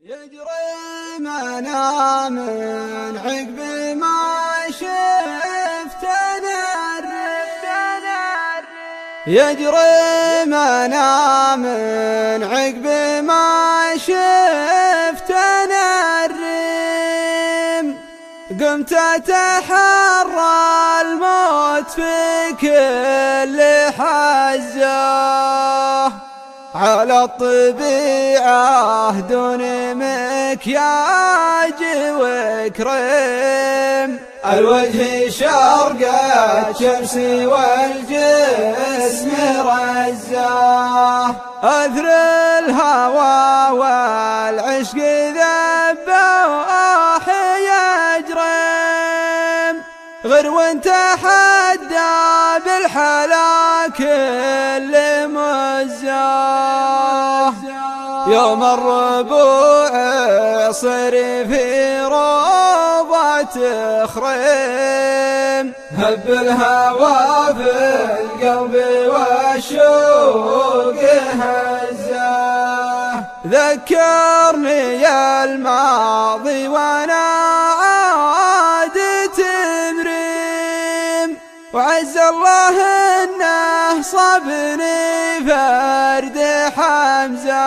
يجري منا من عقب ما شفت نرم، يجري منا من عقب ما شفت نرم. قمت أتحرى الموت في كل حزة على الطبيعة دون مكياج وكريم. الوجه شرقت شمسي والجسم رزاه، أثر الهوى والعشق ذباح يجرم. غرو تحدى بالحلا كل مزاه، يوم الربوع صر في روضة خريم. هب الهوى في القلب والشوق هزاه، ذكرني الماضي وانا عاد تبريم. وعز الله انه صبني فرد حمزة،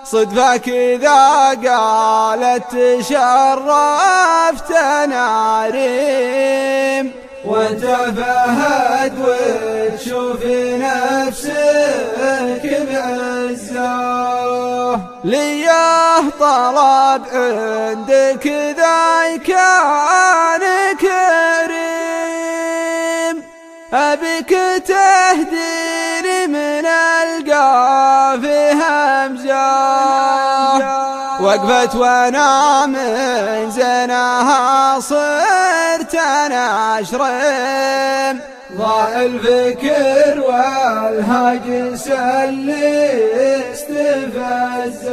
صدفة كذا قالت تشرفت ناريم. وانت فهد وتشوف نفسك بعزة، ليه طلب عندك ذا كان كريم. أبيك تهديني من القاف همزة، وقفت وانا من زناها صرت انا اشرم. ضاع الفكر والهاجس اللي استفزه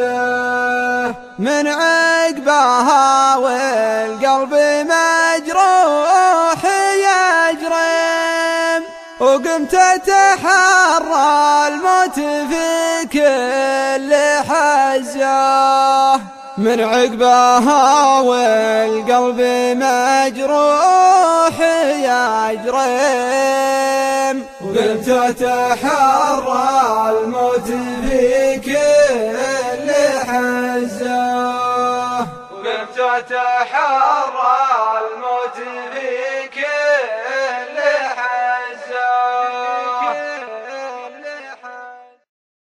من عقبها والقلب مجروح يجرم. وقمت أتحرى الموت في كل حزة من عقبها والقلب مجروح يجرم. وقمت أتحرى الموت في كل حزة، وقمت أتحرى